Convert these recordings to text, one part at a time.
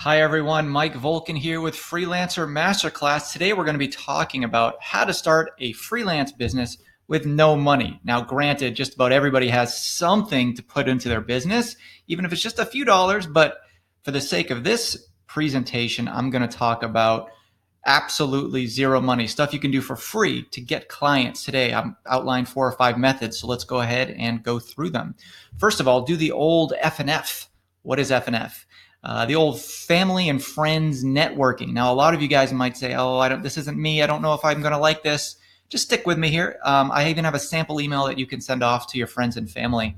Hi everyone, Mike Volkin here with Freelancer Masterclass. Today we're going to be talking about how to start a freelance business with no money. Now granted, just about everybody has something to put into their business, even if it's just a few dollars, but for the sake of this presentation, I'm going to talk about absolutely zero money, stuff you can do for free to get clients today. I've outlined 4 or 5 methods, so let's go ahead and go through them. First of all, do the old F&F. What is F&F? The old family and friends networking. Now, a lot of you guys might say, "Oh, this isn't me. I don't know if I'm going to like this." Just stick with me here. I even have a sample email that you can send off to your friends and family.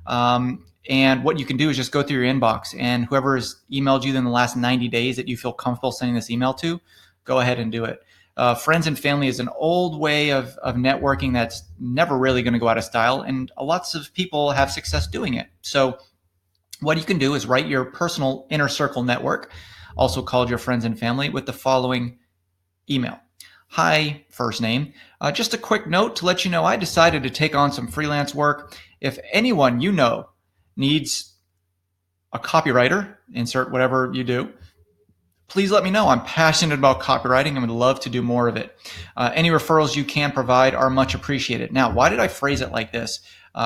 And what you can do is just go through your inbox, and whoever has emailed you in the last 90 days that you feel comfortable sending this email to, go ahead and do it. Friends and family is an old way of networking that's never really going to go out of style, and lots of people have success doing it. So what you can do is write your personal inner circle network, also called your friends and family, with the following email. Hi, first name. Just a quick note to let you know I decided to take on some freelance work. If anyone you know needs a copywriter, insert whatever you do, please let me know. I'm passionate about copywriting and would love to do more of it. Any referrals you can provide are much appreciated. Now, why did I phrase it like this?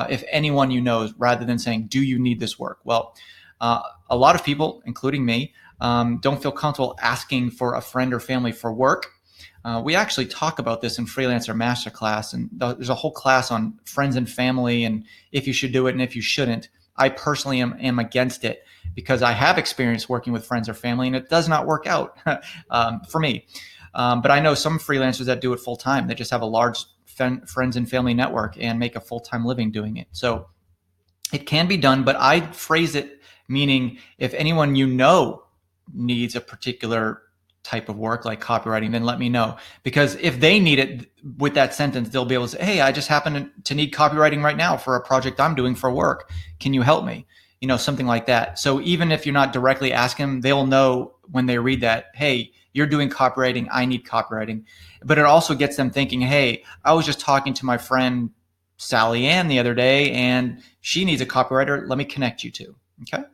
If anyone you know, rather than saying, do you need this work? Well, a lot of people, including me, don't feel comfortable asking for a friend or family for work. We actually talk about this in Freelancer Masterclass, and there's a whole class on friends and family and if you should do it and if you shouldn't. I personally am against it because I have experience working with friends or family and it does not work out for me. But I know some freelancers that do it full time. They just have a large friends and family network and make a full-time living doing it. So it can be done, but I phrase it meaning if anyone you know needs a particular type of work like copywriting, then let me know. Because if they need it with that sentence, they'll be able to say, hey, I just happen to need copywriting right now for a project I'm doing for work. Can you help me? You know, something like that. So even if you're not directly asking them, they'll know when they read that, hey, you're doing copywriting, I need copywriting. But it also gets them thinking, hey, I was just talking to my friend Sally Ann the other day and she needs a copywriter. Let me connect you to. Okay.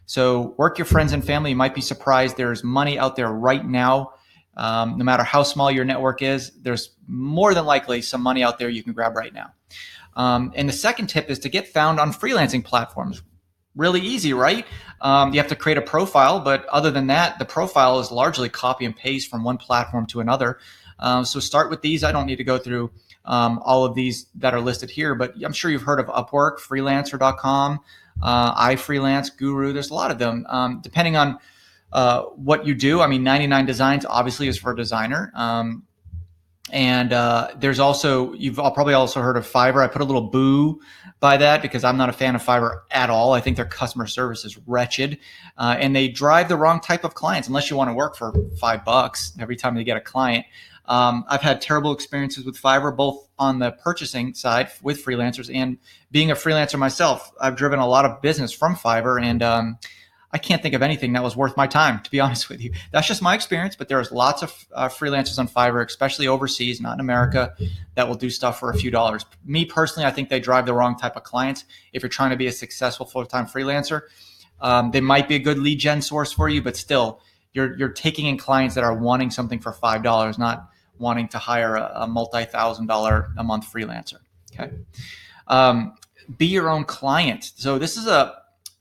So work your friends and family. You might be surprised. There's money out there right now. No matter how small your network is, there's more than likely some money out there you can grab right now. And the second tip is to get found on freelancing platforms. Really easy, right? You have to create a profile, but other than that, the profile is largely copy and paste from one platform to another. So start with these. I don't need to go through all of these that are listed here, but I'm sure you've heard of Upwork, freelancer.com, iFreelance, Guru. There's a lot of them. Depending on what you do, I mean, 99 Designs obviously is for a designer. And there's also, you've probably also heard of Fiverr. I put a little boo by that because I'm not a fan of Fiverr at all. I think their customer service is wretched, and they drive the wrong type of clients unless you want to work for $5 every time they get a client. I've had terrible experiences with Fiverr, both on the purchasing side with freelancers and being a freelancer myself. I've driven a lot of business from Fiverr, and I can't think of anything that was worth my time, to be honest with you. That's just my experience, but there's lots of freelancers on Fiverr, especially overseas, not in America, that will do stuff for a few dollars. Me personally, I think they drive the wrong type of clients. If you're trying to be a successful full-time freelancer, they might be a good lead gen source for you, but still, you're taking in clients that are wanting something for $5, not wanting to hire a multi-$1,000 a month freelancer. Okay, be your own client. So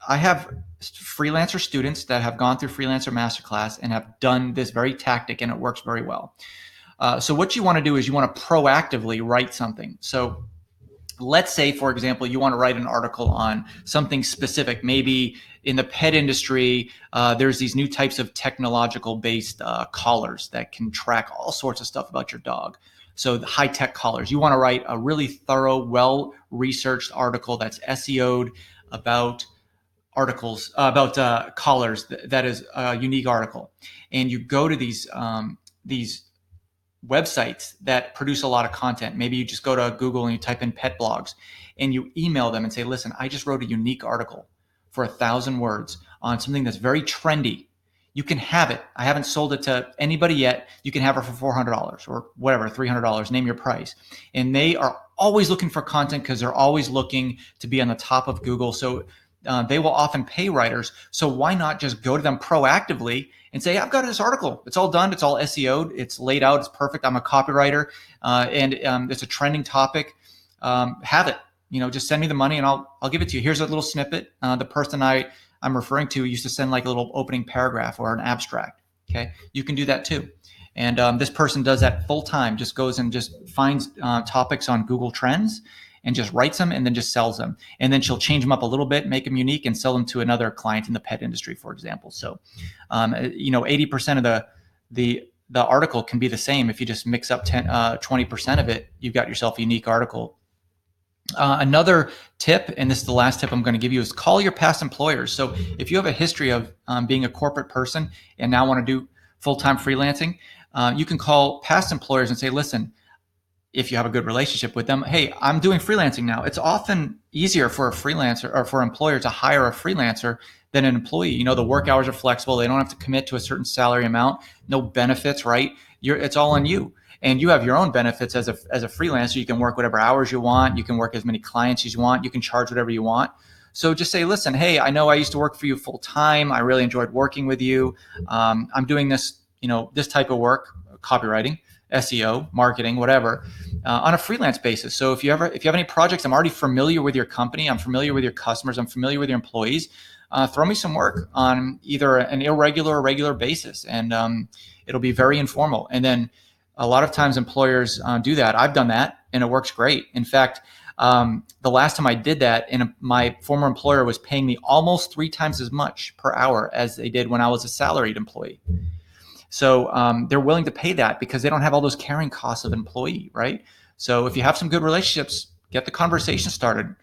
I have freelancer students that have gone through Freelancer Masterclass and have done this very tactic, and it works very well. So what you want to do is you want to proactively write something. So let's say, for example, you want to write an article on something specific. Maybe in the pet industry, there's these new types of technological-based collars that can track all sorts of stuff about your dog. So the high-tech collars. You want to write a really thorough, well-researched article that's SEO'd about articles about collars. That is a unique article, and you go to these websites that produce a lot of content. Maybe you just go to Google and you type in pet blogs, and you email them and say, "Listen, I just wrote a unique article for 1,000 words on something that's very trendy. You can have it. I haven't sold it to anybody yet. You can have it for $400 or whatever, $300. Name your price." And they are always looking for content because they're always looking to be on the top of Google. So they will often pay writers. So why not just go to them proactively and say, I've got this article. It's all done. It's all SEO'd. It's laid out. It's perfect. I'm a copywriter, and it's a trending topic. Have it. Just send me the money and I'll give it to you. Here's a little snippet. The person I'm referring to used to send like a little opening paragraph or an abstract. Okay, you can do that too. And this person does that full time. Just goes and just finds topics on Google Trends and just writes them and then just sells them. And then she'll change them up a little bit, make them unique, and sell them to another client in the pet industry, for example. So, 80% of the article can be the same. If you just mix up 20% of it, you've got yourself a unique article. Another tip, and this is the last tip I'm going to give you, is call your past employers. So if you have a history of being a corporate person and now want to do full-time freelancing, you can call past employers and say, listen, if you have a good relationship with them, hey, I'm doing freelancing now. It's often easier for a freelancer or for an employer to hire a freelancer than an employee. The work hours are flexible. They don't have to commit to a certain salary amount, no benefits, right? It's all on you. And you have your own benefits as a freelancer. You can work whatever hours you want. You can work as many clients as you want. You can charge whatever you want. So just say, listen, hey, I know I used to work for you full time. I really enjoyed working with you. I'm doing this, this type of work, copywriting, SEO, marketing, whatever, on a freelance basis. So if you have any projects, I'm already familiar with your company. I'm familiar with your customers. I'm familiar with your employees. Throw me some work on either an irregular or regular basis, and it'll be very informal. And then a lot of times employers do that. I've done that, and it works great. In fact, the last time I did that, my former employer was paying me almost 3 times as much per hour as they did when I was a salaried employee. So they're willing to pay that because they don't have all those carrying costs of an employee, right? So if you have some good relationships, get the conversation started.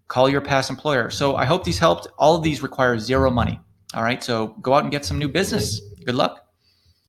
Call your past employer. So I hope these helped. All of these require zero money. All right, so go out and get some new business. Good luck.